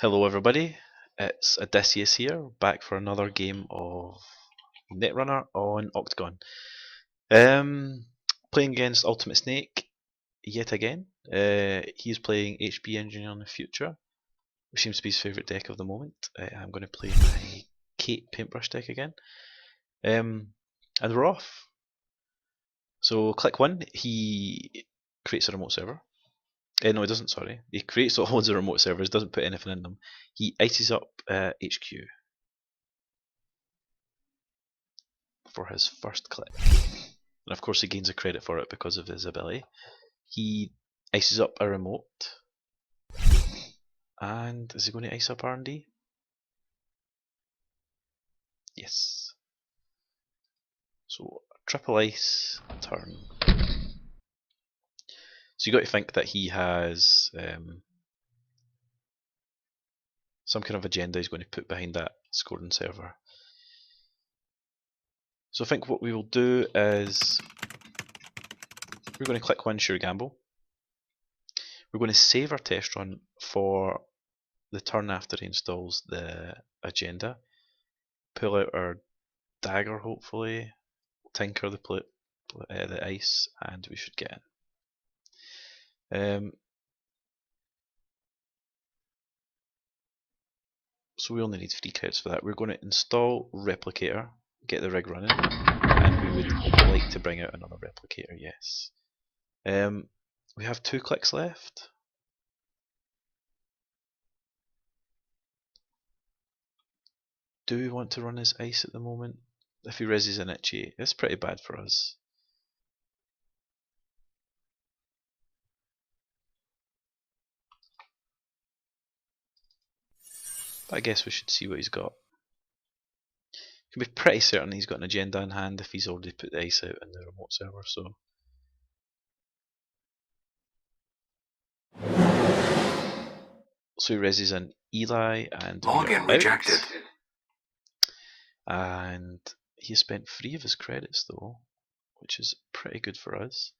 Hello everybody, it's Odysseus here, back for another game of Netrunner on octgn. Playing against Ultimate Snake yet again. He's playing HP Engineer in the Future, which seems to be his favourite deck of the moment. I'm going to play my Kate paintbrush deck again. And we're off. So click 1, he creates a remote server. No, he doesn't, sorry. He creates loads of remote servers, doesn't put anything in them. He ices up HQ for his first click. And of course he gains a credit for it because of his ability. He ices up a remote. And is he going to ice up R&D? Yes. So triple ice turn. So you got to think that he has some kind of agenda he's going to put behind that scoring server. So I think what we will do is we're going to click one sure gamble. We're going to save our test run for the turn after he installs the agenda. Pull out our dagger hopefully, tinker the ice, and we should get in. So we only need 3 credits for that. We're going to install replicator, get the rig running, and we would like to bring out another replicator, yes. We have 2 clicks left. Do we want to run his ice at the moment? If he reses an itchy, it's pretty bad for us. But I guess we should see what he's got. You can be pretty certain he's got an agenda in hand if he's already put the ice out in the remote server, so. So he reses an Eli and login rejected. And he spent 3 of his credits though, which is pretty good for us.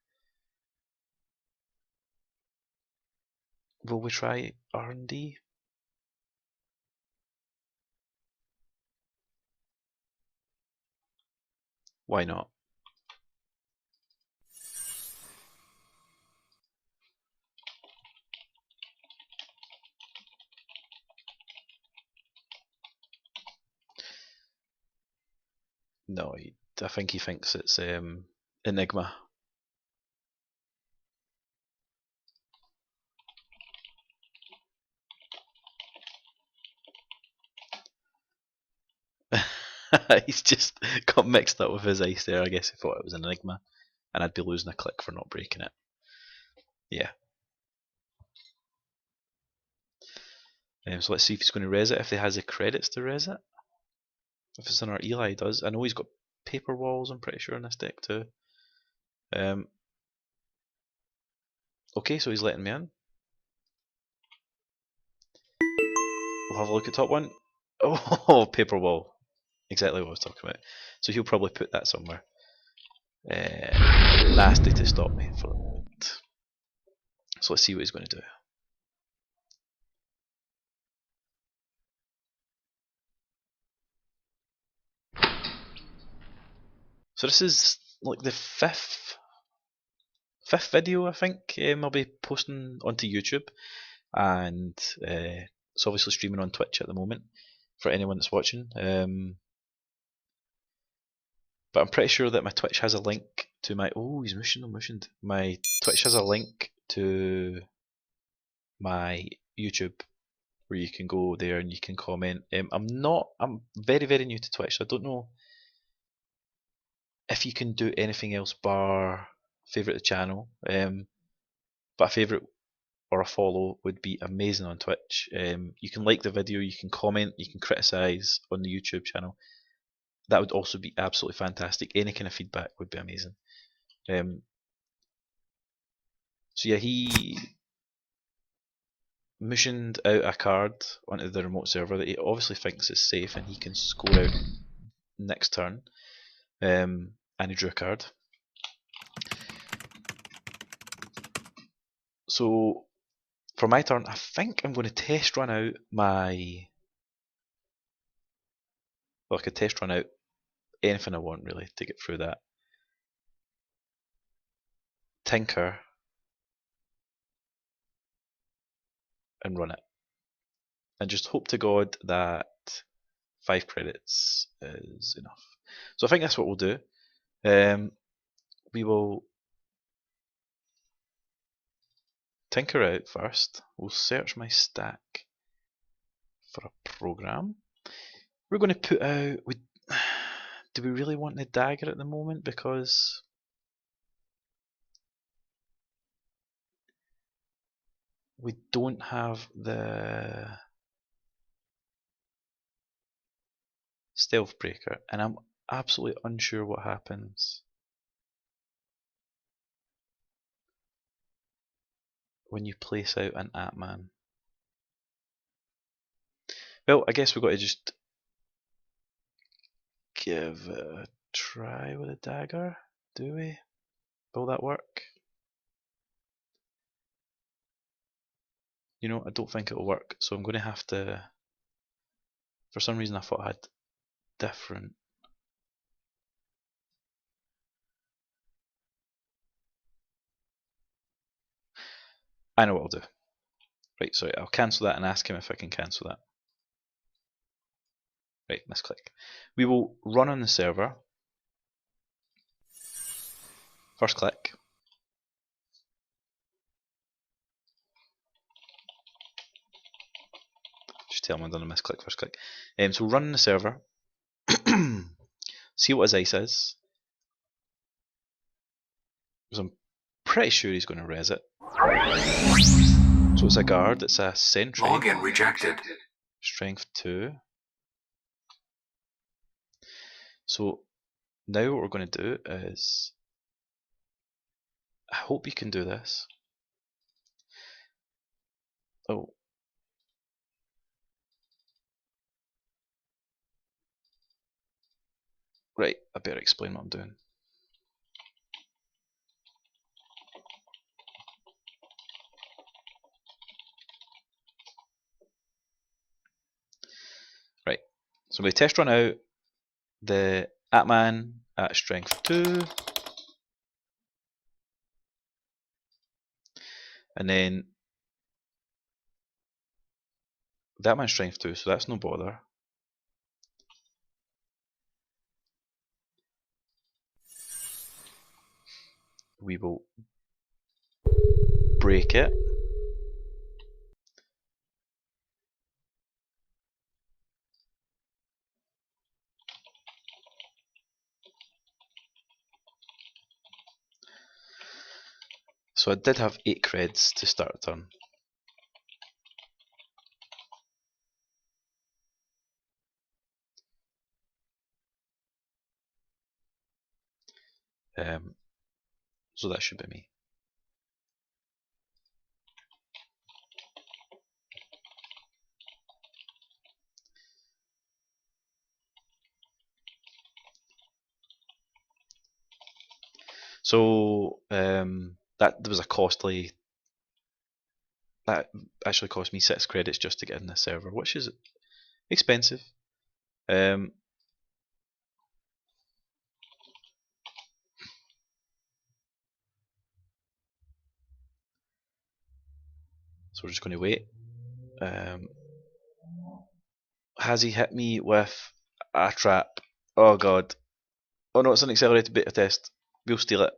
Will we try R&D? Why not? No, I think he thinks it's Enigma. He's just got mixed up with his ice there. I guess he thought it was an Enigma, and I'd be losing a click for not breaking it. Yeah. So let's see if he's going to res it, if he has the credits to res it. If it's in our Eli, he does. I know he's got paper walls, I'm pretty sure, in this deck too. Okay, so he's letting me in. We'll have a look at top one. Oh, paper wall. Exactly what I was talking about. So he'll probably put that somewhere. Nasty to stop me for the moment. So let's see what he's going to do. So this is like the fifth video I think I'll be posting onto YouTube, and it's obviously streaming on Twitch at the moment for anyone that's watching. But I'm pretty sure that my Twitch has a link to my. Oh, he's motioned. My Twitch has a link to my YouTube where you can go there and you can comment. I'm very, very new to Twitch, so I don't know if you can do anything else bar favourite the channel. But a favourite or a follow would be amazing on Twitch. You can like the video, you can comment, you can criticise on the YouTube channel. That would also be absolutely fantastic. Any kind of feedback would be amazing. So yeah, he missioned out a card onto the remote server that he obviously thinks is safe and he can score out next turn. And he drew a card. So for my turn, I think I'm going to test run out my... Well, I could test run out anything I want, really, to get through that. Tinker. And run it. And just hope to God that 5 credits is enough. So I think that's what we'll do. We will tinker out first. We'll search my stack for a program. We're going to put out... Do we really want the dagger at the moment? Because we don't have the stealth breaker, and I'm absolutely unsure what happens when you place out an Atman. Well, I guess we've got to just give it a try with a dagger, do we? Will that work? You know, I don't think it'll work, so I'm going to have to... For some reason I thought I had different... I know what I'll do. Right, sorry, I'll cancel that and ask him if I can cancel that. Right, misclick. We will run on the server. First click. Just tell him I've done a misclick, first click. So we'll run on the server. See what his ice is. Because I'm pretty sure he's going to res it. So it's a guard, it's a sentry. Login rejected. Strength 2. So now what we're going to do is... I hope you can do this. Oh. Right, I better explain what I'm doing. Right, so we test run out the Atman at strength 2. And then that man's strength 2, so that's no bother. We will break it. So I did have 8 creds to start the turn. So that should be me. So that was a costly... That actually cost me 6 credits just to get in the server, which is expensive. So we're just going to wait. Has he hit me with a trap? Oh god. Oh no, it's an accelerated beta test. We'll steal it.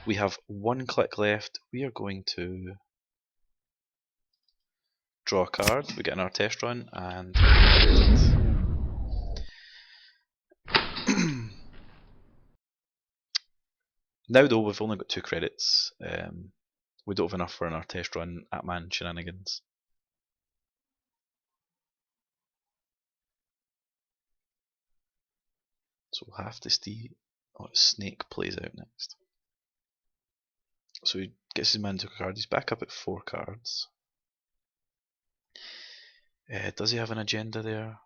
We have 1 click left. We are going to draw a card. We get in our test run and now though we've only got 2 credits. We don't have enough for in our test run Atman shenanigans. So we'll have to see what Snake plays out next. So he gets his man to a card. He's back up at 4 cards. Does he have an agenda there?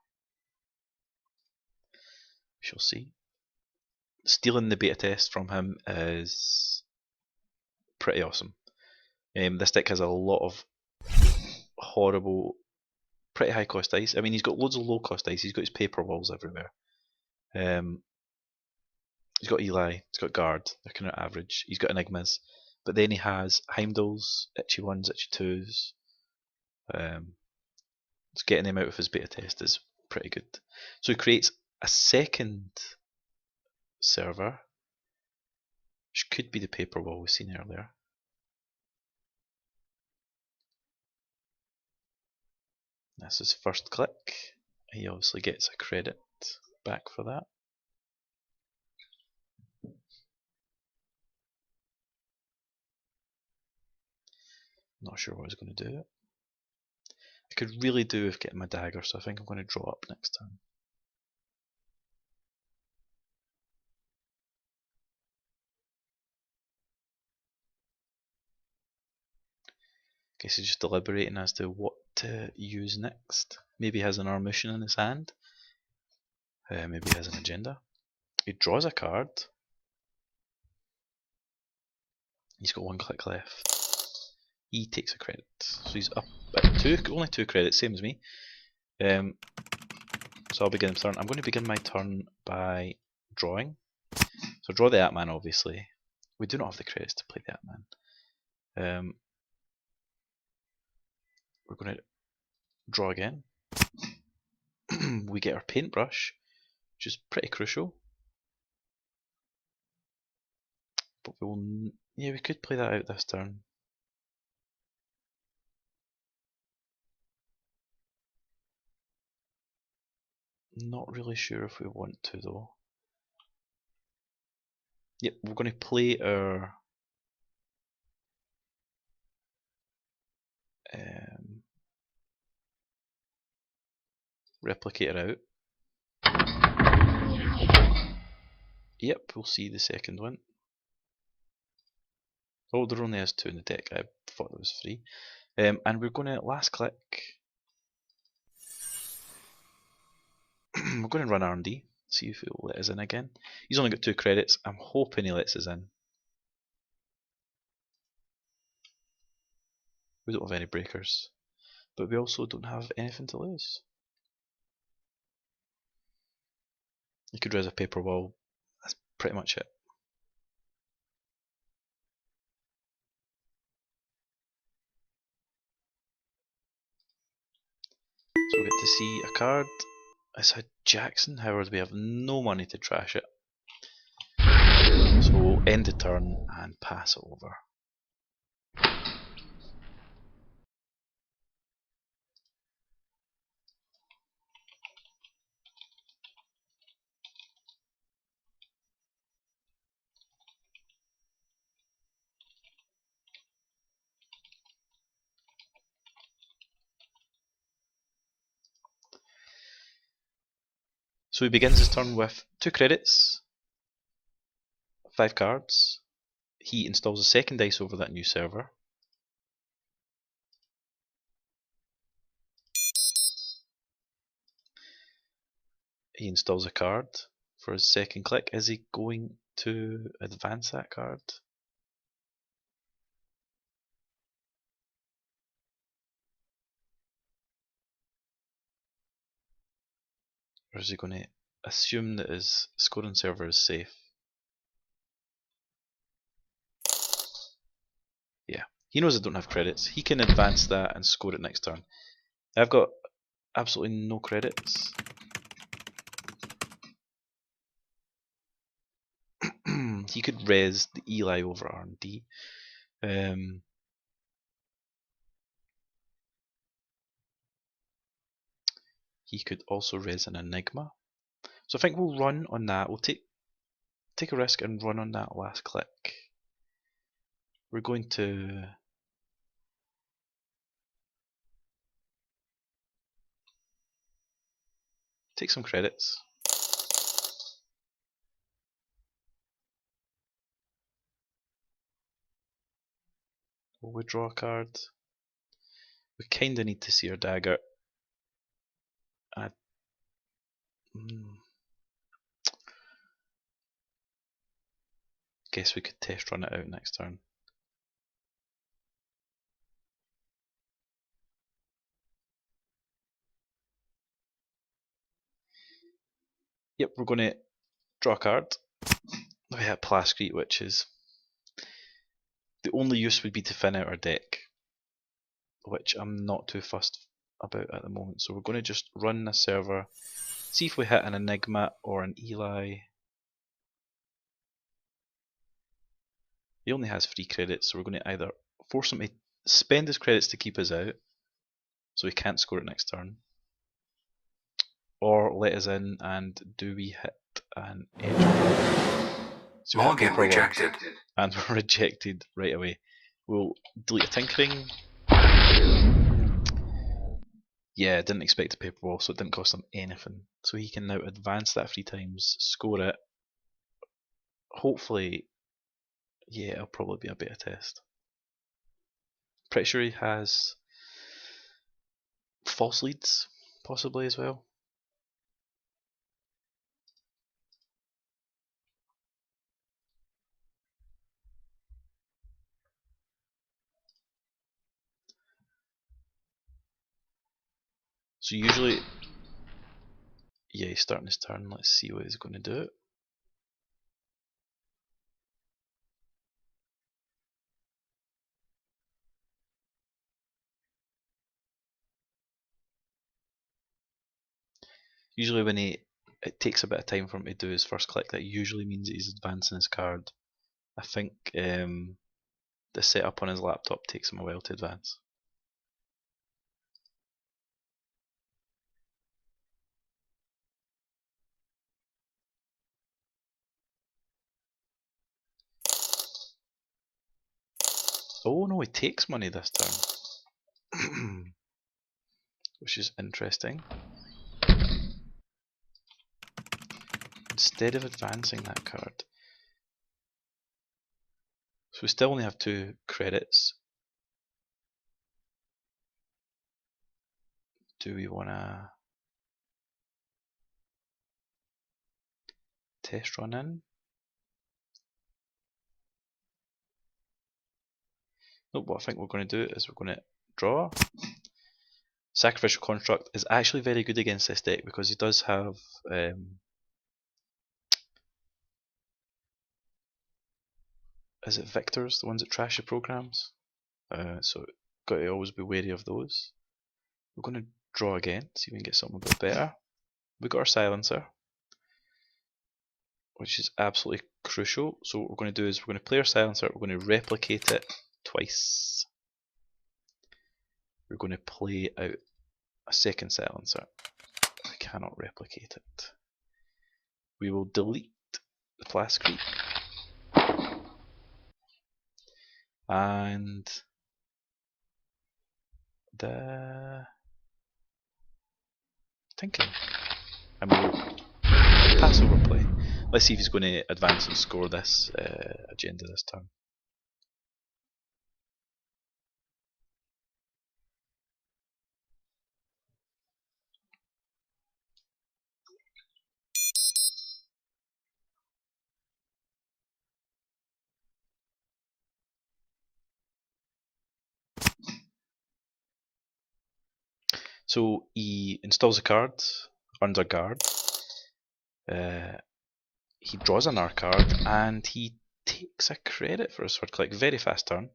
We shall see. Stealing the beta test from him is pretty awesome. This deck has a lot of horrible, pretty high cost dice. I mean, he's got loads of low cost dice. He's got his paper walls everywhere. He's got Eli. He's got Guard. They're kind of average. He's got Enigmas. But then he has Heimdalls, Itchy 1s, Itchy 2s. So getting them out of his beta test is pretty good. So he creates a second server, which could be the paper wall we've seen earlier. That's his first click. He obviously gets a credit back for that. Not sure what he's going to do. I could really do with getting my dagger, so I think I'm going to draw up next turn. Guess he's just deliberating as to what to use next. Maybe he has an Armutian in his hand. Maybe he has an agenda. He draws a card. He's got one click left. He takes a credit. So he's up at only 2 credits, same as me. So I'll begin the turn. I'm going to begin my turn by drawing. So draw the Atman, obviously. We do not have the credits to play the Atman. We're going to draw again. We get our paintbrush, which is pretty crucial. But we could play that out this turn. Not really sure if we want to though. Yep, we're going to play our replicator out. Yep, we'll see the second one. Oh, there only has 2 in the deck. I thought there was 3. And we're going to last click. We're going to run R&D, see if he'll let us in again. He's only got 2 credits. I'm hoping he lets us in. We don't have any breakers, but we also don't have anything to lose. You could raise a paper wall. That's pretty much it. So we get to see a card. It's a Jackson, however we have no money to trash it. So we'll end the turn and pass it over. So he begins his turn with 2 credits, 5 cards. He installs a second dice over that new server. He installs a card for his second click. Is he going to advance that card? Or is he going to assume that his scoring server is safe? Yeah, he knows I don't have credits. He can advance that and score it next turn. I've got absolutely no credits. He could res the Eli over R&D. He could also res an Enigma. So I think we'll run on that. We'll take a risk and run on that last click. We're going to take some credits. We'll withdraw a card. We kinda need to see our dagger. Guess we could test run it out next turn. Yep, we're going to draw a card. We hit Plascrete, which is the only use would be to thin out our deck, which I'm not too fussed about at the moment. So we're going to just run the server, see if we hit an Enigma or an Eli. He only has 3 credits, so we're going to either force him to spend his credits to keep us out, so he can't score it next turn, or let us in and do we hit an edge. So login rejected. And we're rejected right away. We'll delete a tinkering. Yeah, didn't expect a paper wall, so it didn't cost him anything. So he can now advance that 3 times, score it. Hopefully, yeah, it'll probably be a beta test. Pretty sure he has false leads, possibly as well. So usually, yeah, he's starting his turn. Let's see what he's going to do. Usually when it takes a bit of time for him to do his first click, that usually means that he's advancing his card. I think the setup on his laptop takes him a while to advance. Oh no, he takes money this turn. Which is interesting. Instead of advancing that card. So we still only have 2 credits. Do we want to test run in? Nope, what I think we're going to do is we're going to draw. Sacrificial Construct is actually very good against this deck because he does have is it Victors, the ones that trash your programs? So got to always be wary of those. We're going to draw again, see if we can get something a bit better. We got our Silencer, which is absolutely crucial. So what we're going to do is we're going to play our Silencer, we're going to replicate it twice. We're going to play out a second Silencer. I cannot replicate it. We will delete the Plascrete. And the Tinkering. And we'll pass over play. Let's see if he's going to advance and score this agenda this turn. So he installs a card, earns a guard, he draws an R card, and he takes a credit for his third click. Very fast turn.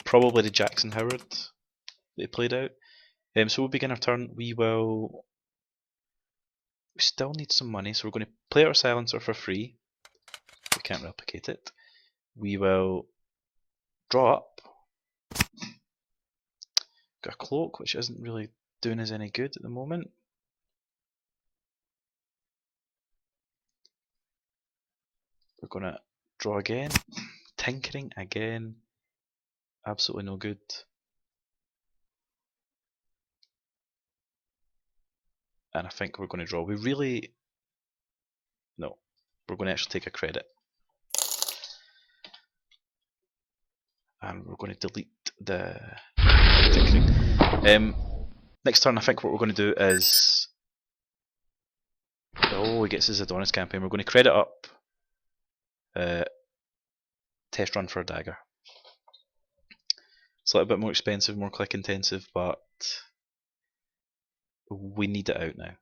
Probably the Jackson Howard that he played out. So we'll begin our turn. We still need some money, so we're going to play our Silencer for free. We can't replicate it. We will draw up. Got a Cloak, which isn't really doing us any good at the moment. We're going to draw again. Tinkering again. Absolutely no good. And I think we're going to draw. No. We're going to actually take a credit. And we're going to delete the tinkering. Next turn I think what we're going to do is... Oh, he gets his Adonis campaign. We're going to credit up. Test run for a dagger. It's a little bit more expensive, more click intensive, but we need it out now.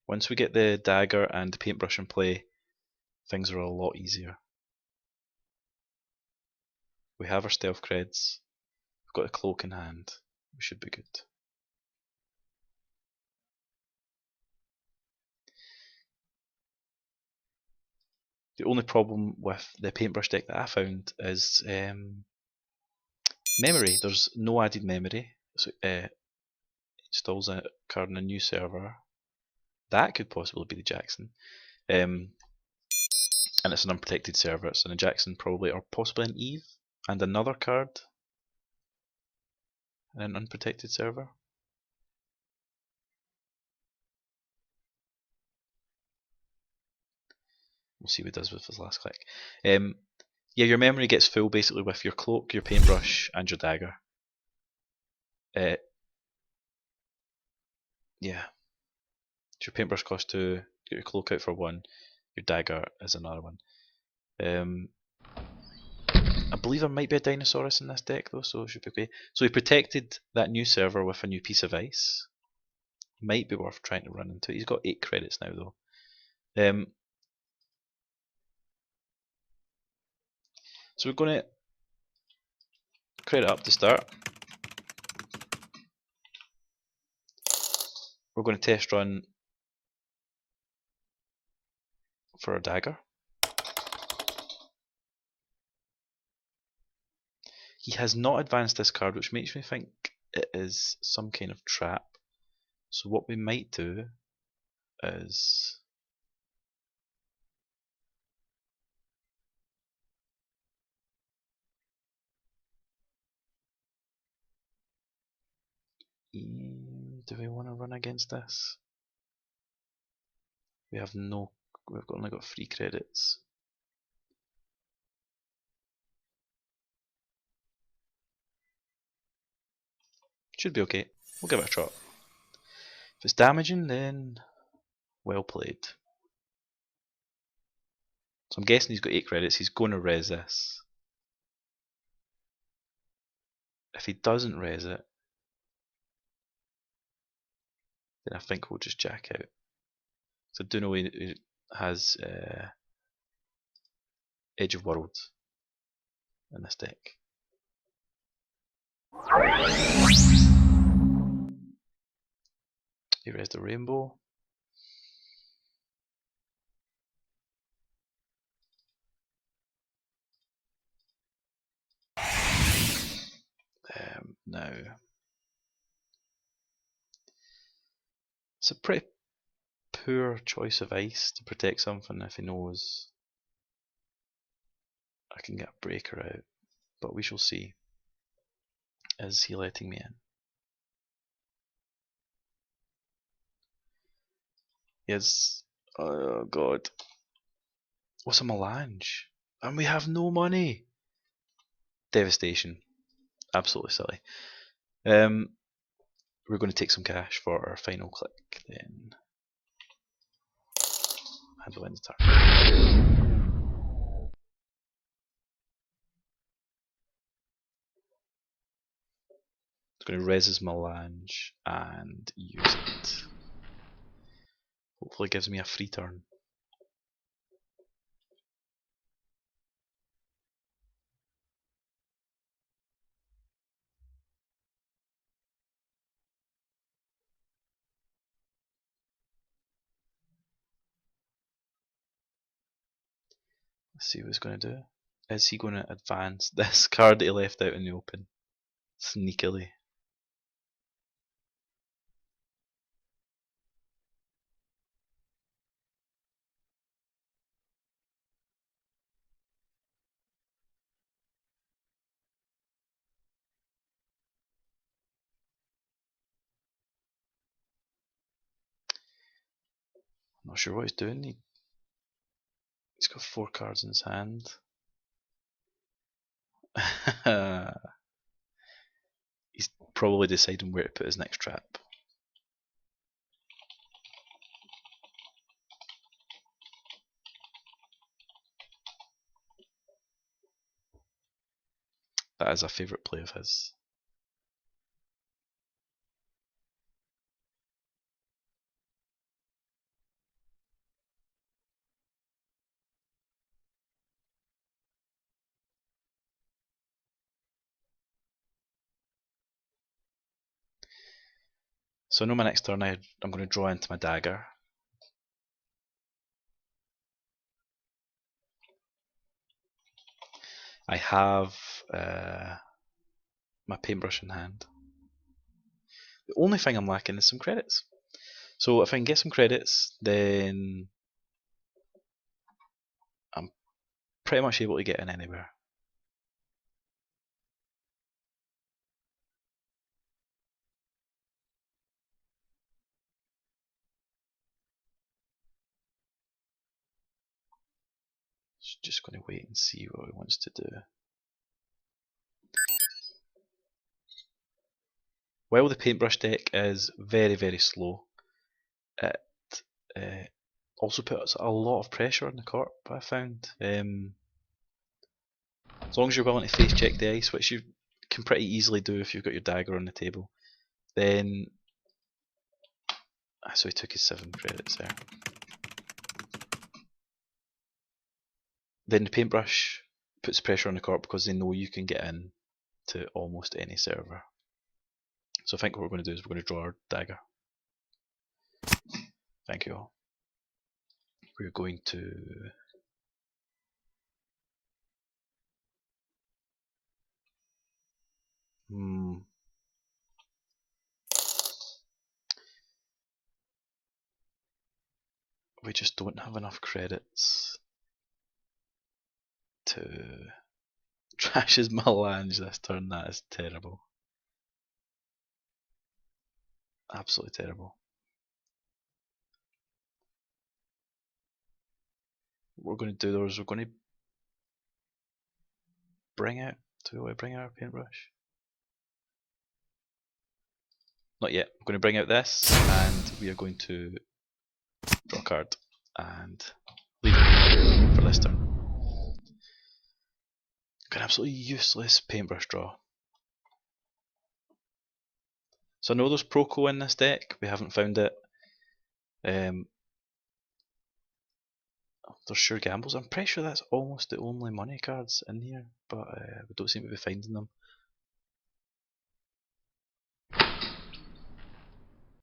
Once we get the dagger and the paintbrush in play, things are a lot easier. We have our stealth creds. We've got a cloak in hand. We should be good. The only problem with the paintbrush deck that I found is memory. There's no added memory. So installs a card in a new server. That could possibly be the Jackson. And it's an unprotected server. It's an Jackson probably, or possibly an Eve, and another card in an unprotected server. We'll see what it does with his last click. Yeah, your memory gets full basically with your cloak, your paintbrush, and your dagger. Yeah. Your paintbrush costs 2, get your cloak out for 1, your dagger is another 1. I believe there might be a Dinosaurus in this deck though, so it should be okay. So we protected that new server with a new piece of ice. Might be worth trying to run into. He's got 8 credits now though. So we're going to credit up to start. We're going to test run for a dagger. He has not advanced this card, which makes me think it is some kind of trap. So what we might do is do we want to run against this? We've only got 3 credits. Should be okay. We'll give it a shot. If it's damaging, then well played. So I'm guessing he's got 8 credits. He's going to res this. If he doesn't res it, then I think we'll just jack out. So I do know he has Edge of Worlds in this deck. He resed the rainbow. Now, it's a pretty poor choice of ice to protect something if he knows I can get a breaker out, but we shall see. Is he letting me in? Yes. Oh god. What's a melange? And we have no money. Devastation. Absolutely silly. We're going to take some cash for our final click then. Handle end the turn. It's going to res his melange and use it. Hopefully it gives me a free turn. Let's see what he's going to do. Is he going to advance this card that he left out in the open? Sneakily. I'm not sure what he's doing. He's got 4 cards in his hand. He's probably deciding where to put his next trap. That is a favourite play of his. So I know my next turn I'm going to draw into my dagger. I have my paintbrush in hand. The only thing I'm lacking is some credits. So if I can get some credits, then I'm pretty much able to get in anywhere. Just going to wait and see what he wants to do. While the paintbrush deck is very, very slow, it also puts a lot of pressure on the corp, I found. As long as you're willing to face check the ice, which you can pretty easily do if you've got your dagger on the table, then... So he took his 7 credits there. Then the paintbrush puts pressure on the corp because they know you can get in to almost any server. So I think what we're going to do is we're going to draw our dagger. Thank you all. We're going to... We just don't have enough credits to trash his melange this turn. That is terrible. Absolutely terrible. What we're going to do though is we're going to bring out... Do we bring out our paintbrush? Not yet. We're going to bring out this and we are going to draw a card and leave it for this turn. An absolutely useless paintbrush draw. So I know there's Proco in this deck, we haven't found it. There's Sure Gambles, I'm pretty sure that's almost the only money cards in here, but we don't seem to be finding them.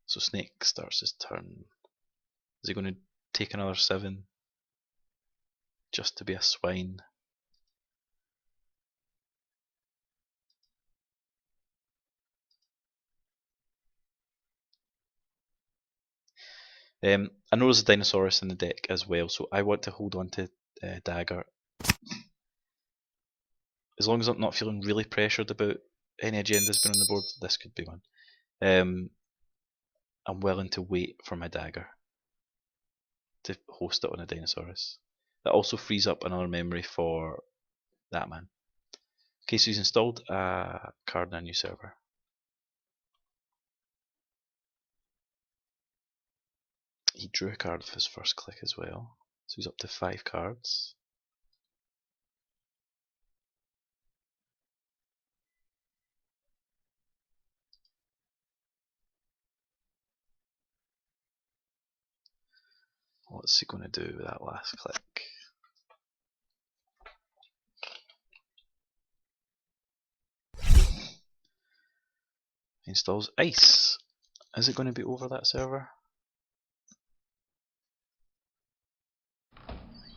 So Snake starts his turn. Is he going to take another 7 just to be a swine? I know there's a Dinosaurus in the deck as well, so I want to hold on to Dagger. As long as I'm not feeling really pressured about any agendas being on the board, this could be one. I'm willing to wait for my Dagger to host it on a Dinosaurus. That also frees up another memory for that man. Okay, so he's installed a card in a new server. He drew a card with his first click as well, so he's up to 5 cards. What's he going to do with that last click? He installs ice. Is it going to be over that server?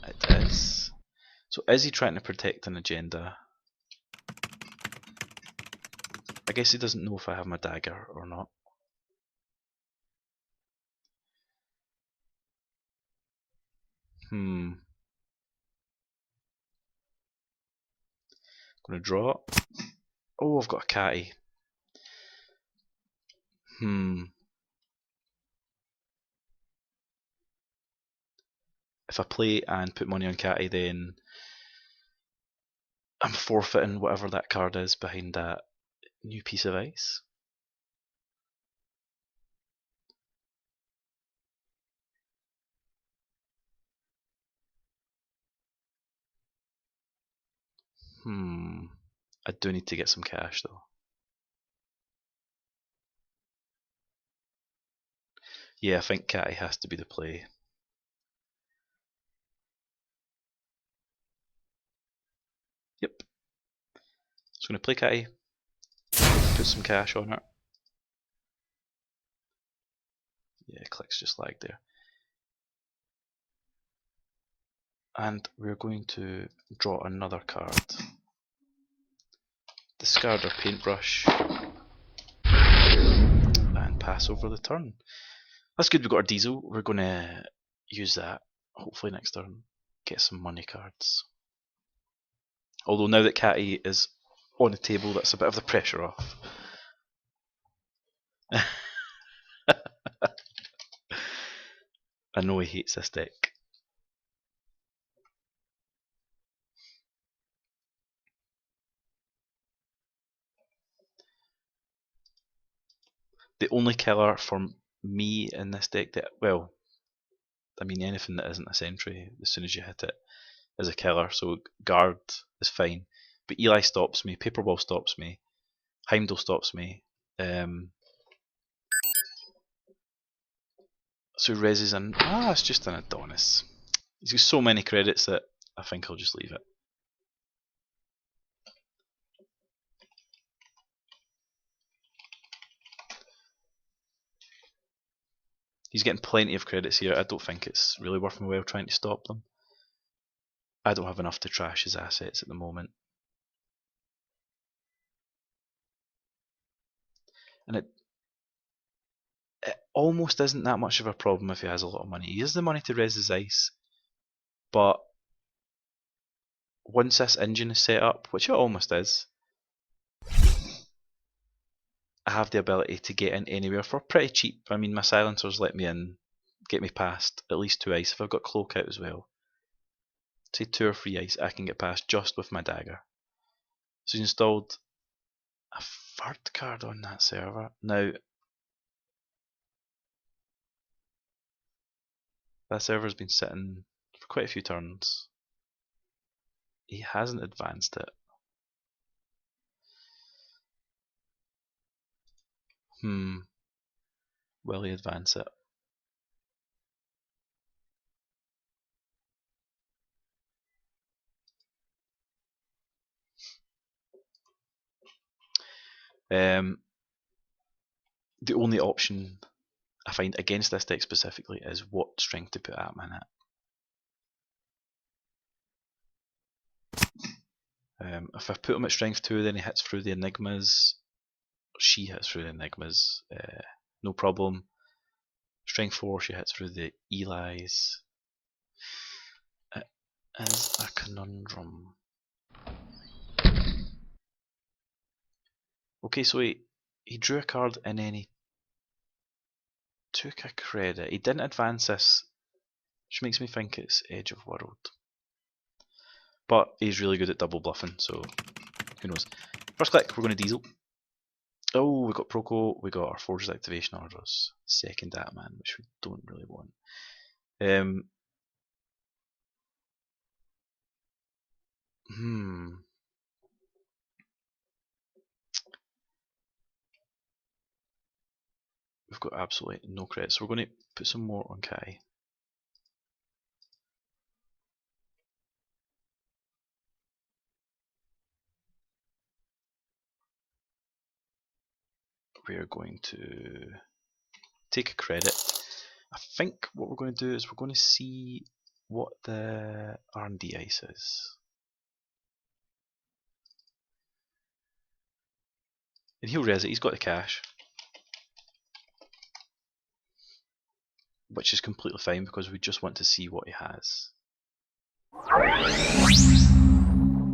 It is. So is he trying to protect an agenda? I guess he doesn't know if I have my dagger or not. I'm going to draw. Oh, I've got a catty. If I play and put money on catty, then I'm forfeiting whatever that card is behind that new piece of ice. I do need to get some cash though. Yeah, I think catty has to be the play. Yep. Just going to play catty, put some cash on it. Yeah, clicks just lagged there. And we're going to draw another card. Discard our paintbrush and pass over the turn. That's good, we've got our diesel. We're going to use that hopefully next turn. Get some money cards. Although now that Catty is on the table, that's a bit of the pressure off. I know he hates this deck. The only killer for me in this deck that, well, I mean anything that isn't a sentry, as soon as you hit it, is a killer, so guard is fine. But Eli stops me, Paperball stops me, Heimdall stops me. So Rez is an, it's just an Adonis. He's got so many credits that I think I'll just leave it. He's getting plenty of credits here. I don't think it's really worth my while trying to stop them. I don't have enough to trash his assets at the moment. And it almost isn't that much of a problem if he has a lot of money. He has the money to res his ice, but once this engine is set up, which it almost is, I have the ability to get in anywhere for pretty cheap. I mean, my silencers let me in, get me past at least 2 ice. If I've got cloak out as well, say 2 or 3 ice, I can get past just with my dagger. So he's installed a third card on that server. Now, that server's been sitting for quite a few turns. He hasn't advanced it. Will he advance it? The only option I find against this deck specifically is what strength to put Atman at. If I put him at strength 2, then he hits through the Enigmas. She hits through the Enigmas, no problem. Strength 4, she hits through the Eli's. It is a conundrum. Okay, so he drew a card and then he took a credit. He didn't advance this, which makes me think it's Edge of World. But he's really good at double bluffing, so who knows. First click, we're going to diesel. Oh, we got Proco, we got our Forges activation orders. Second Atman, which we don't really want. We've got absolutely no credits, so we're going to put some more on Kai. We're going to take a credit. I think what we're going to do is we're going to see what the R&D ice is. And he'll res it, he's got the cash. Which is completely fine because we just want to see what he has. So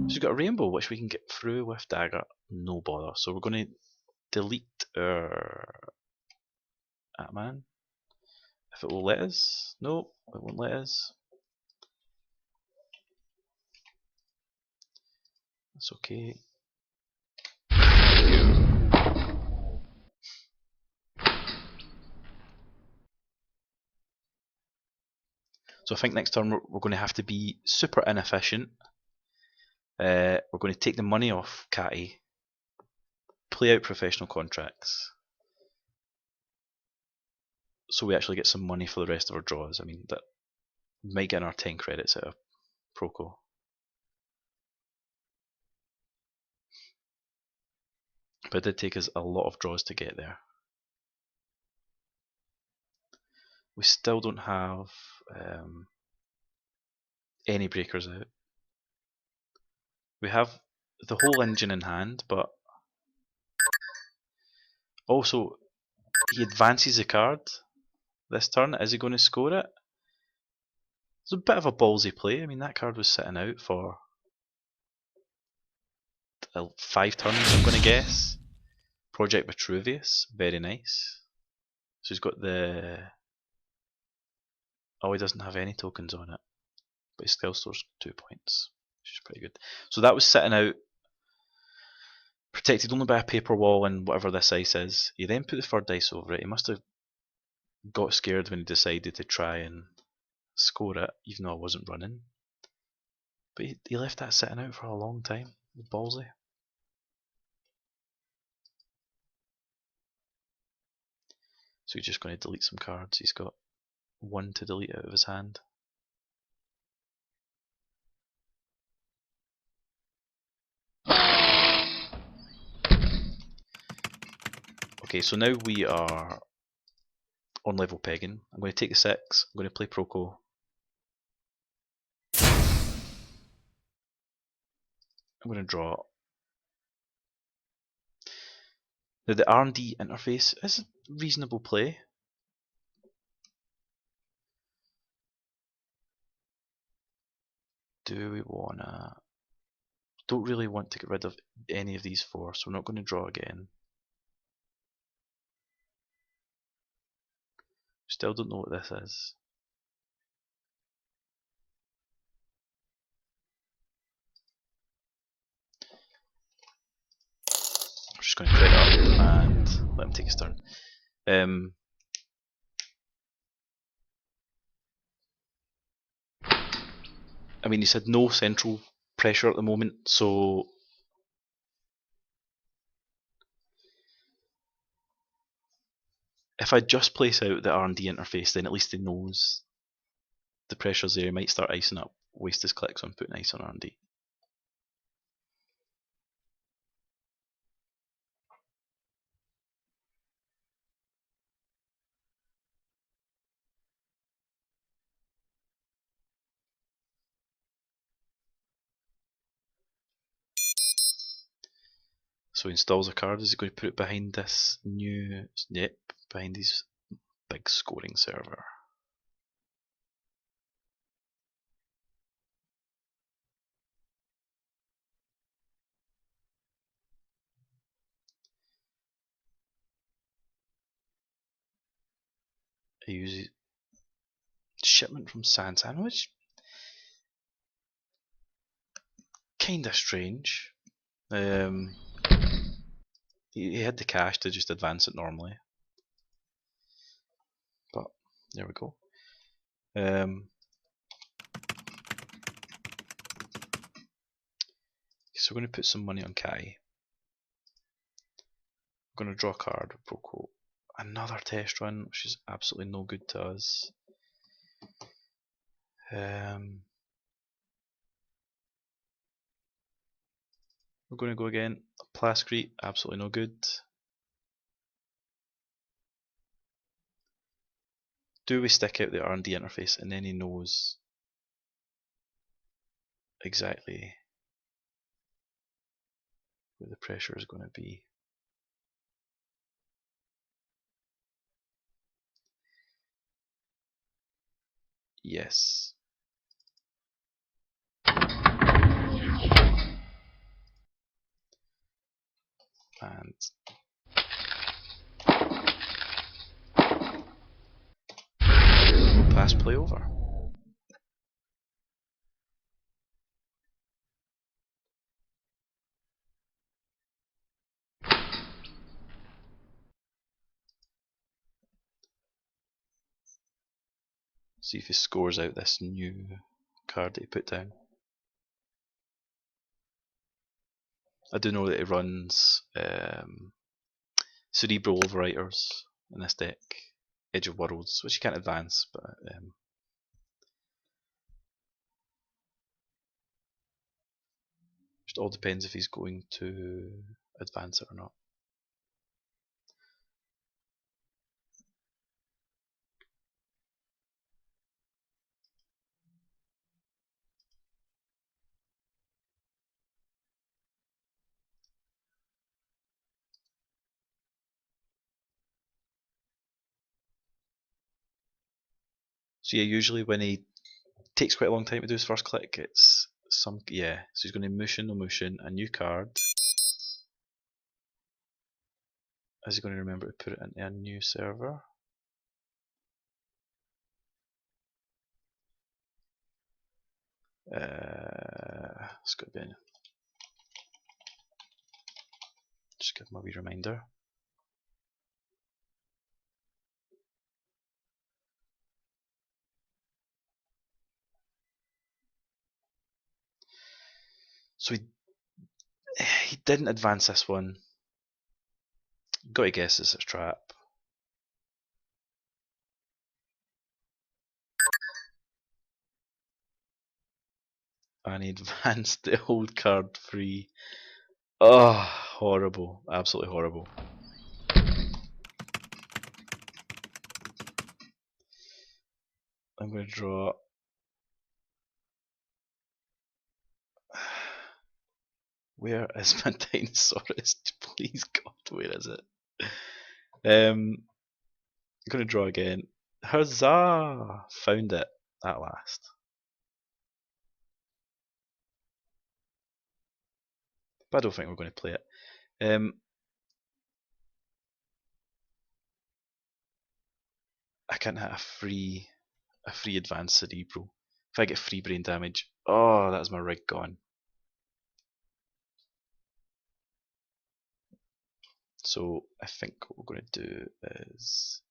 we've got a rainbow which we can get through with dagger, no bother. So we're going to delete our Atman. If it will let us. No, it won't let us. That's okay. So I think next turn we're going to have to be super inefficient. We're going to take the money off Catty, play out professional contracts, so we actually get some money for the rest of our draws. I mean, that might get our 10 credits out of Proco. But it did take us a lot of draws to get there. We still don't have any breakers out. We have the whole engine in hand, but also he advances the card this turn. Is he going to score it? It's a bit of a ballsy play. I mean, that card was sitting out for 5 turns, I'm going to guess. Project Vitruvius, very nice. So he's got the... Oh, he doesn't have any tokens on it, but he still stores 2 points, which is pretty good. So that was sitting out, protected only by a paper wall and whatever this ice is. He then put the third dice over it. He must have got scared when he decided to try and score it, even though I wasn't running. But he left that sitting out for a long time. Ballsy. So he's just going to delete some cards. He's got 1 to delete out of his hand. Okay, so now we are on level pegging. I'm going to take the 6. I'm going to play Proco. I'm going to draw. Now the R&D interface is a reasonable play. Do we wanna... Don't really want to get rid of any of these 4, so we're not going to draw again. Still don't know what this is. I'm just going to credit up and let him take his turn. I mean, he's had no central pressure at the moment, so if I just place out the R&D interface, then at least he knows the pressure's there. He might start icing up, waste his clicks on putting ice on R&D. So he installs a card. Is he going to put it behind this new... Yep, behind his big scoring server. He uses shipment from Sansan, which kinda strange. He had the cash to just advance it normally, but there we go. So we're going to put some money on Kai. I'm going to draw a card with Proco. Another test run, which is absolutely no good to us. We're going to go again. Plascrete, absolutely no good. Do we stick out the R&D interface and then he knows exactly where the pressure is going to be? Yes. And we'll pass play over. See if he scores out this new card that he put down. I do know that he runs Cerebral Overwriters in this deck, Edge of Worlds, which you can't advance, but just all depends if he's going to advance it or not. So yeah, usually when he takes quite a long time to do his first click, it's some, yeah, so he's going to motion, no motion, a new card. Is he going to remember to put it into a new server? It's got to be, just give him a wee reminder. So he didn't advance this one. Got to guess it's a trap. And he advanced the old card free. Oh, horrible. Absolutely horrible. I'm going to draw. Where is my dinosaurus? Please God, where is it? I'm going to draw again. Huzzah! Found it at last. But I don't think we're going to play it. I can't hit a free advanced cerebral. If I get free brain damage, oh, that's my rig gone. So I think what we're going to do is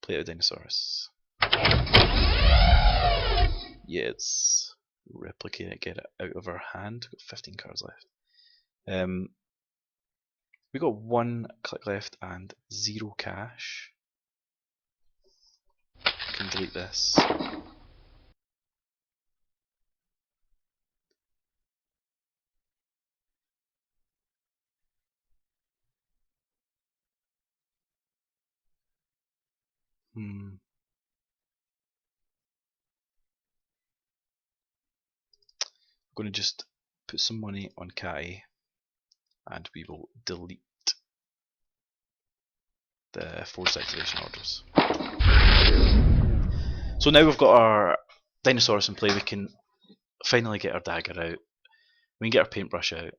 play out Dinosaurus. Yes, replicate it, get it out of our hand. We've got 15 cards left. We got 1 click left and 0 cash. I can delete this. I'm going to just put some money on Catty and we will delete the forced activation orders. So now we've got our Dinosaurus in play, we can finally get our dagger out, we can get our paintbrush out,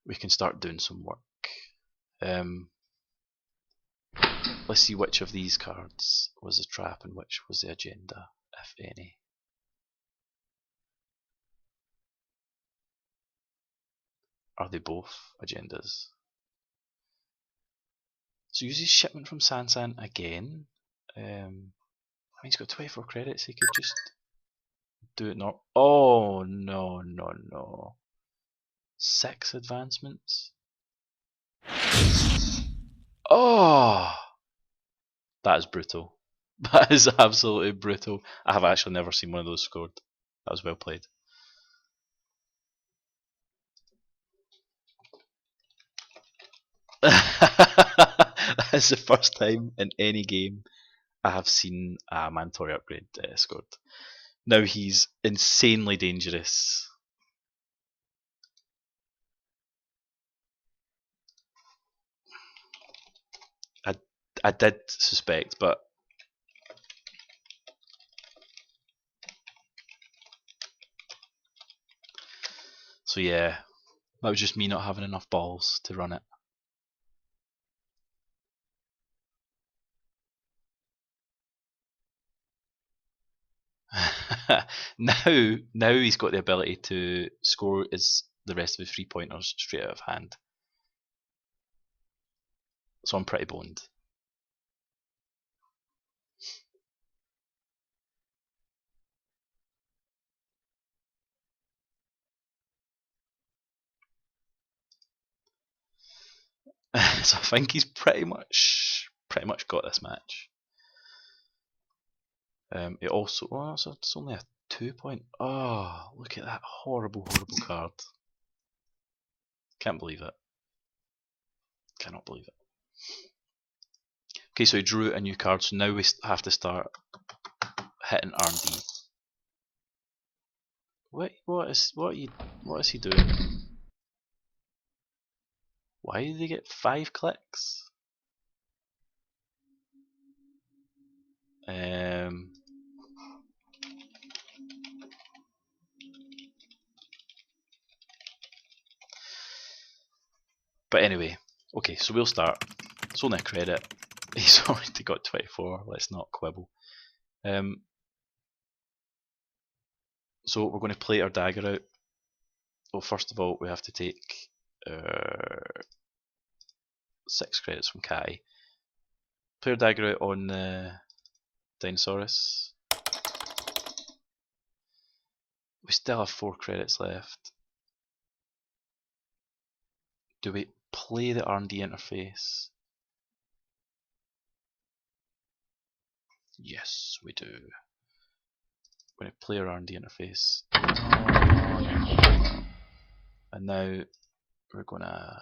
we can start doing some work. Let's see which of these cards was the trap and which was the agenda, if any. Are they both agendas? So uses shipment from Sansan again. I mean, he's got 24 credits, he could just do it not. Oh, no, no, no. 6 advancements? Oh! That is brutal. That is absolutely brutal. I have actually never seen one of those scored. That was well played. That's the first time in any game I have seen a mandatory upgrade scored. Now he's insanely dangerous. I did suspect, but so yeah, that was just me not having enough balls to run it. now he's got the ability to score the rest of his 3-pointers straight out of hand. So I'm pretty boned. So I think he's pretty much got this match. It also, well, so it's only a 2-point. Oh, look at that horrible card. Can't believe it. Cannot believe it. Okay, so he drew a new card, so now we have to start hitting R&D. What is he doing? Why did they get 5 clicks? But anyway, okay, so we'll start. It's only a credit. He's already got 24. Let's not quibble. So we're going to play our dagger out. Well, first of all, we have to take 6 credits from Kai. Play our dagger out on Dinosaurus. We still have 4 credits left. Do we play the R&D interface? Yes, we do. We're going to play our R&D interface. And now we're going to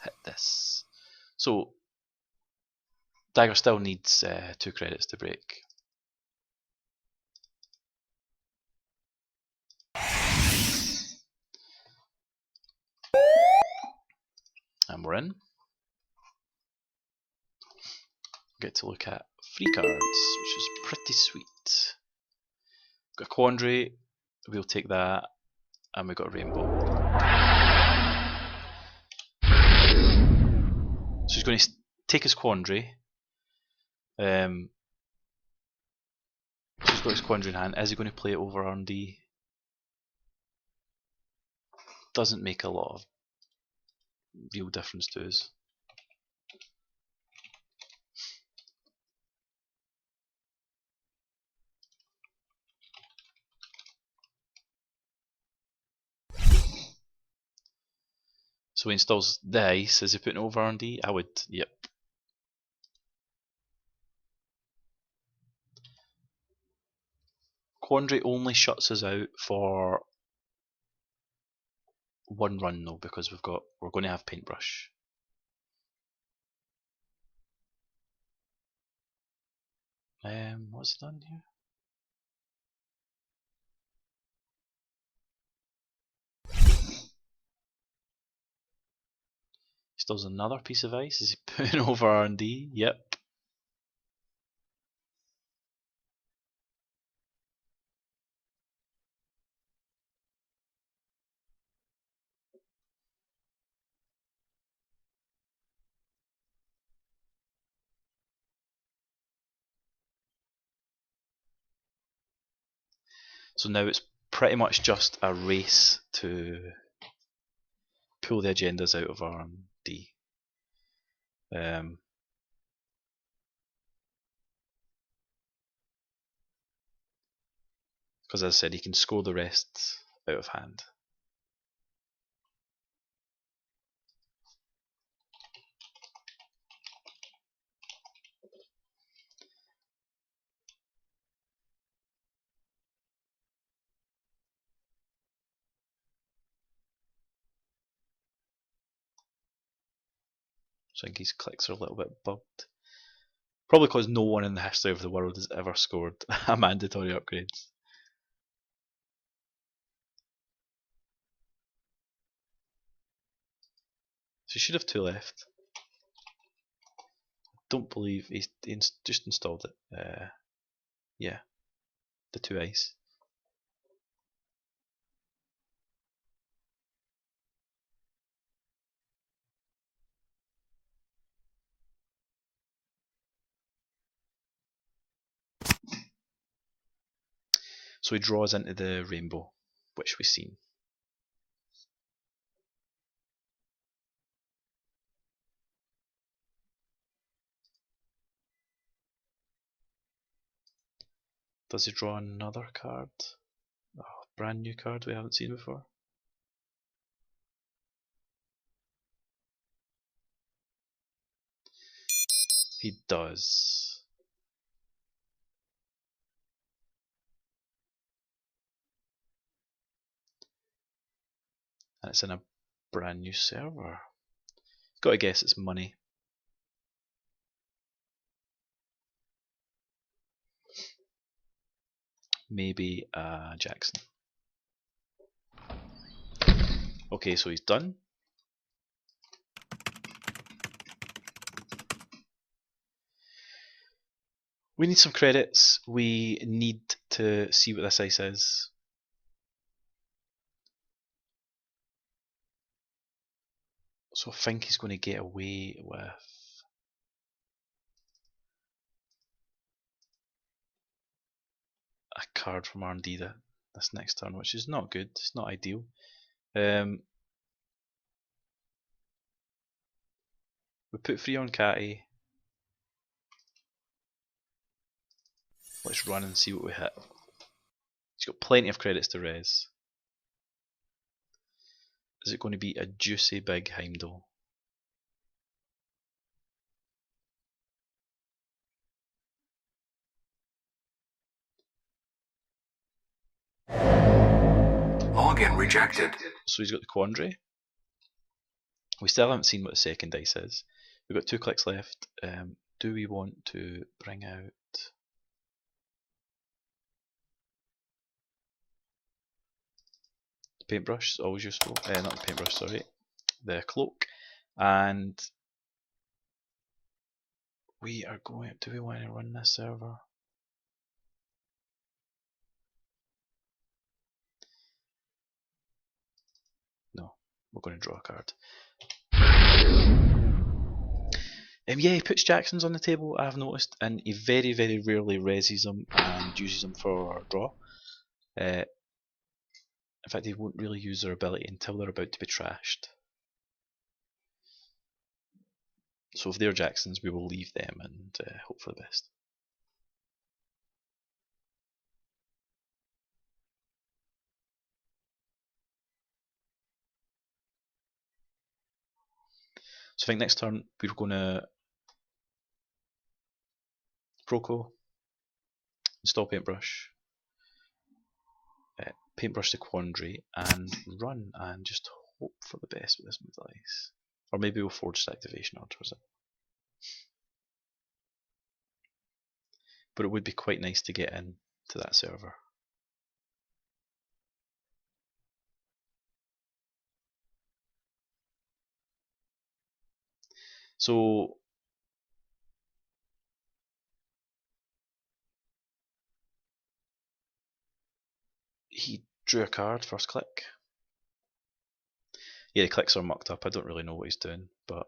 hit this. So dagger still needs 2 credits to break. And we're in. Get to look at free cards, which is pretty sweet. Got a quandary, we'll take that, and we got a rainbow. So he's going to take his quandary. So he's got his quandary in hand. Is he going to play it over R&D? Doesn't make a lot of real difference to us. So he installs this. Is he putting it over R&D? I would, yep. Quandary only shuts us out for 1 run though, because we're going to have paintbrush. What's he done here? Installs another piece of ice. Is he putting over R&D? Yep. So now it's pretty much just a race to pull the agendas out of R&D. Because as I said, he can score the rest out of hand. So I think his clicks are a little bit bugged. Probably because no one in the history of the world has ever scored a mandatory upgrade. So he should have 2 left. Don't believe he just installed it. Yeah, the 2 ice. So he draws into the rainbow, which we've seen. Does he draw another card? Oh, brand new card we haven't seen before. He does. And it's in a brand new server. Gotta guess it's money. Maybe Jackson. Okay, so he's done. We need some credits. We need to see what this ice is. So I think he's going to get away with a card from R&D this next turn, which is not good. It's not ideal. We put 3 on Catty. Let's run and see what we hit. He's got plenty of credits to res. Is it going to be a juicy big Heimdall? Login rejected. So he's got the Quandary. We still haven't seen what the second dice is. We've got 2 clicks left. Do we want to bring out the paintbrush? It's always useful. Not the paintbrush, sorry. The cloak. And we are going. Do we want to run this server? No, we're going to draw a card. Yeah, he puts Jacksons on the table, I've noticed, and he very, very rarely reses them and uses them for draw. In fact, he won't really use their ability until they're about to be trashed. So if they're Jacksons, we will leave them and hope for the best. So I think next turn we're going to Proco, install Paintbrush, Paintbrush the Quandary, and run and just hope for the best with this middle ice. Or maybe we'll forge the activation orders it. But it would be quite nice to get in to that server. So he drew a card first click. Yeah, the clicks are mucked up. I don't really know what he's doing, but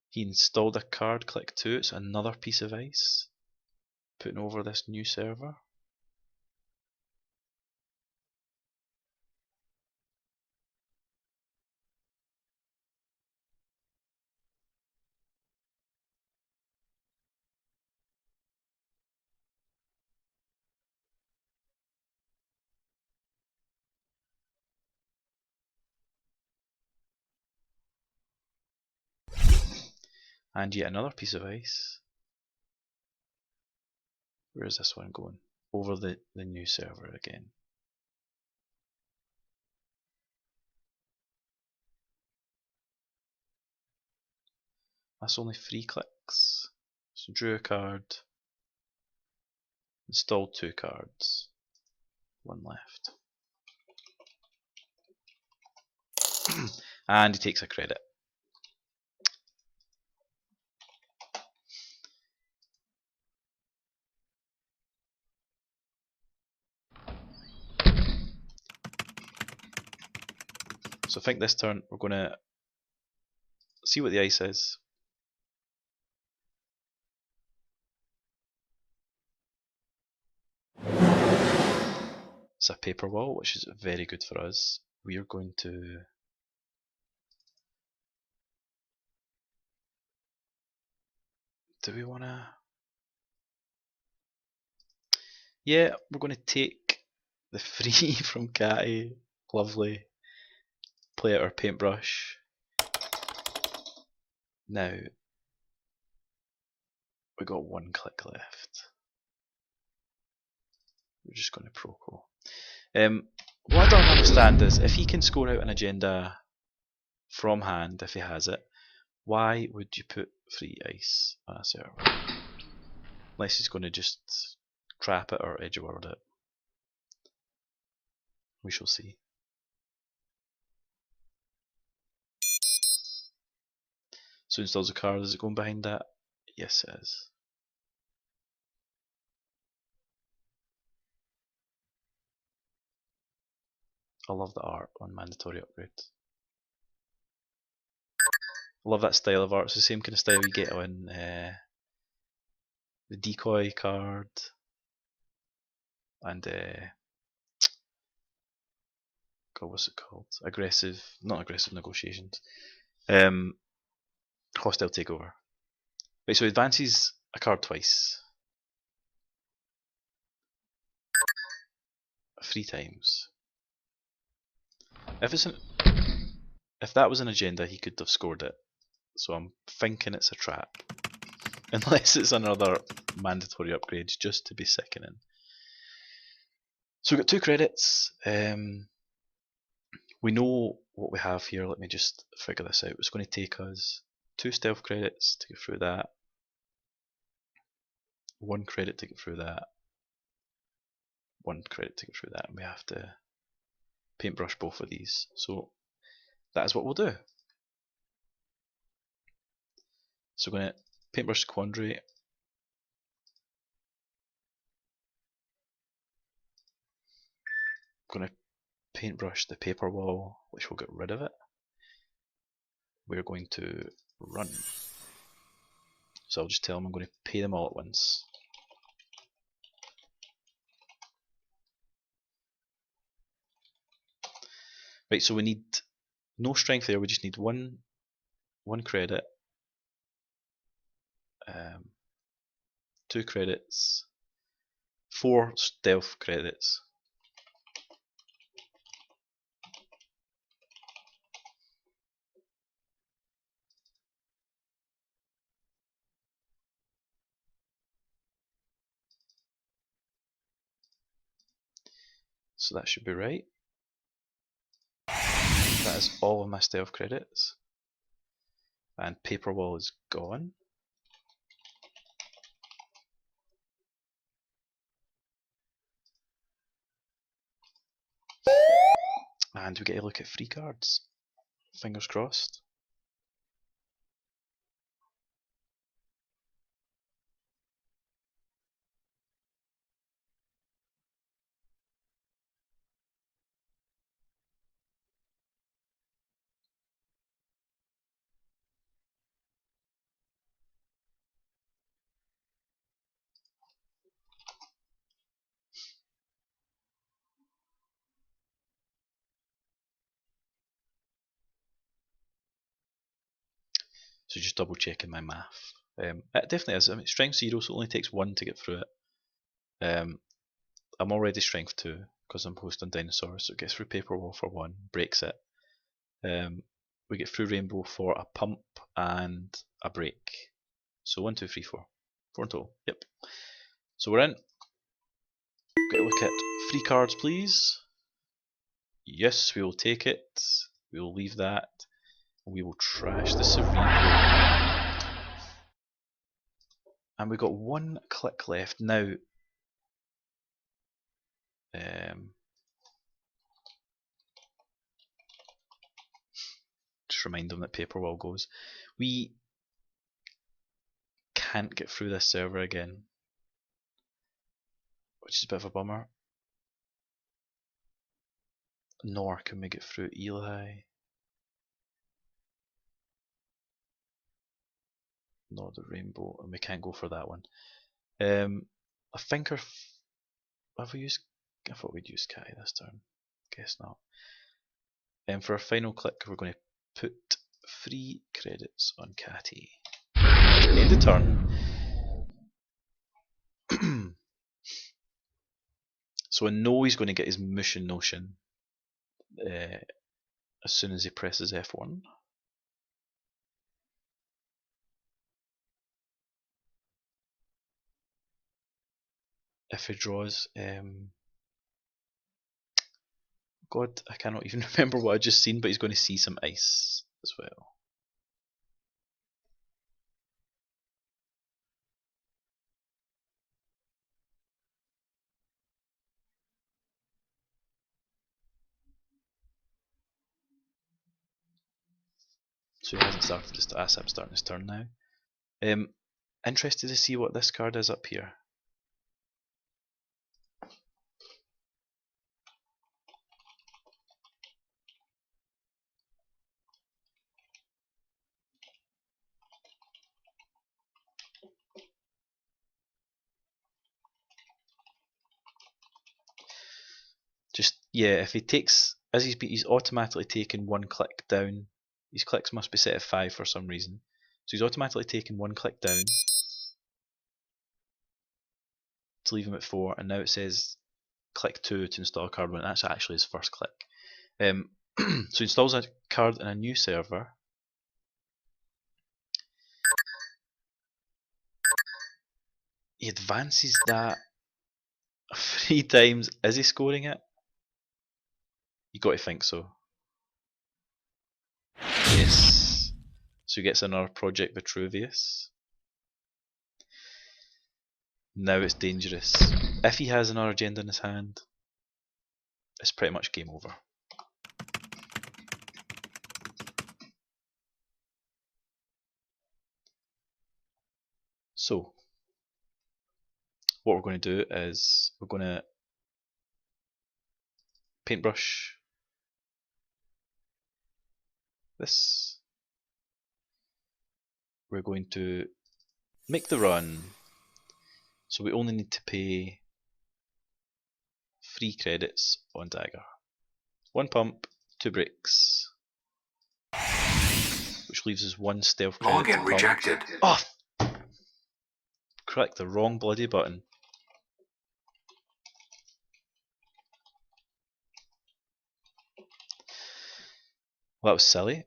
he installed a card, click 2. It's another piece of ice putting over this new server. And yet another piece of ice. Where is this one going? Over the new server again. That's only 3 clicks. So drew a card, installed 2 cards, 1 left. And he takes a credit. So I think this turn we're going to see what the ice is. It's a paper wall, which is very good for us. We are going to do we want to? Yeah, we're going to take the 3 from Catty. Lovely. Play out our paintbrush. Now we got 1 click left. We're just going to Proco. What I don't understand is if he can score out an agenda from hand, if he has it, why would you put 3 ice on a server? Unless he's going to just trap it or edge word it. We shall see. So installs a card. Is it going behind that? Yes, it is. I love the art on mandatory upgrade. I love that style of art. It's the same kind of style you get on the decoy card and God, what's it called? Not aggressive negotiations. Hostile takeover. Right, so advances a card twice. 3 times. If that was an agenda, he could have scored it. So I'm thinking it's a trap. Unless it's another mandatory upgrade just to be sickening. So we've got 2 credits. We know what we have here. Let me just figure this out. It's going to take us 2 stealth credits to get through that. 1 credit to get through that. 1 credit to get through that. And we have to paintbrush both of these. So that is what we'll do. So we're going to paintbrush Quandary. I'm going to paintbrush the paper wall, which will get rid of it. We're going to run. So I'll just tell them I'm going to pay them all at once. Right, so we need no strength there, we just need one credit, 2 credits, 4 stealth credits. So that should be right. That is all of my stealth credits. And paper wall is gone. And we get a look at free cards. Fingers crossed. So just double checking my math. It definitely is. I mean, strength 0, so it only takes 1 to get through it. I'm already strength 2 because I'm hosting dinosaurs, so it gets through paper wall for 1, breaks it. We get through rainbow for a pump and a break. So 1, 2, 3, 4. 4 in total. Yep. So we're in. Get a look at free cards, please. Yes, we will take it. We will leave that. We will trash the Cerebro. And we've got 1 click left. Now, just remind them that paper wall goes. We can't get through this server again, which is a bit of a bummer. Nor can we get through Eli. Nor the rainbow, and we can't go for that one. I think have we used? I thought we'd use Kai this turn. Guess not. For our final click, we're going to put 3 credits on Catty. End of turn. So I know he's going to get his mission notion as soon as he presses F1. If he draws, God, I cannot even remember what I just seen, but he's going to see some ice as well. So he hasn't started his turn. I'm starting his turn now. Interested to see what this card is up here. Yeah, if he takes, as he's automatically taken one click down. His clicks must be set at 5 for some reason. So he's automatically taken one click down to leave him at 4, and now it says click 2 to install a card when that's actually his first click. So he installs a card in a new server. He advances that 3 times. Is he scoring it? You got to think so. Yes. So he gets another Project Vitruvius. Now it's dangerous. If he has another agenda in his hand, it's pretty much game over. So, what we're going to do is we're going to paintbrush this. We're going to make the run. So we only need to pay 3 credits on dagger. 1 pump, 2 bricks, which leaves us 1 stealth credit. Login rejected. Oh! Clicked the wrong bloody button. Well, that was silly.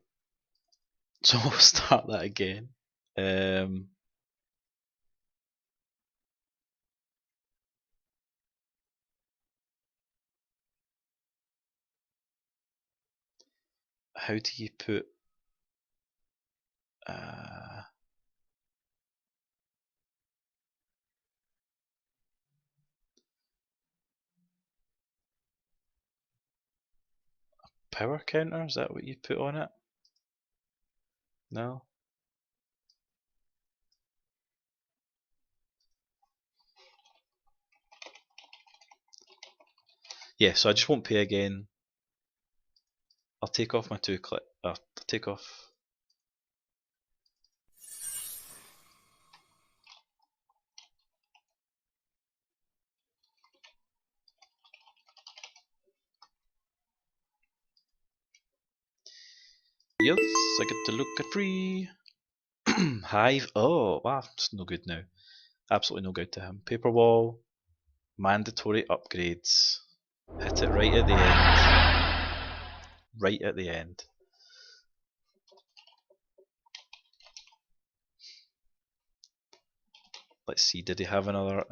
So we'll start that again. How do you put power counter? Is that what you put on it? No? Yeah, so I just won't pay again. I'll take off my 2 click. I'll take off. Yes, I get to look at free. Hive. Oh, wow, it's no good now. Absolutely no good to him. Paper wall. Mandatory upgrades. Hit it right at the end. Right at the end. Let's see, did he have another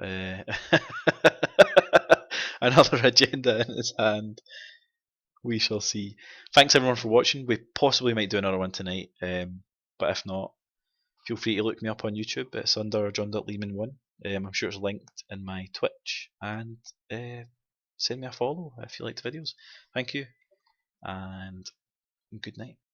another agenda in his hand? We shall see. Thanks everyone for watching. We possibly might do another one tonight, but if not, feel free to look me up on YouTube. It's under John.Lehman1. I'm sure it's linked in my Twitch, and send me a follow if you like the videos. Thank you, and good night.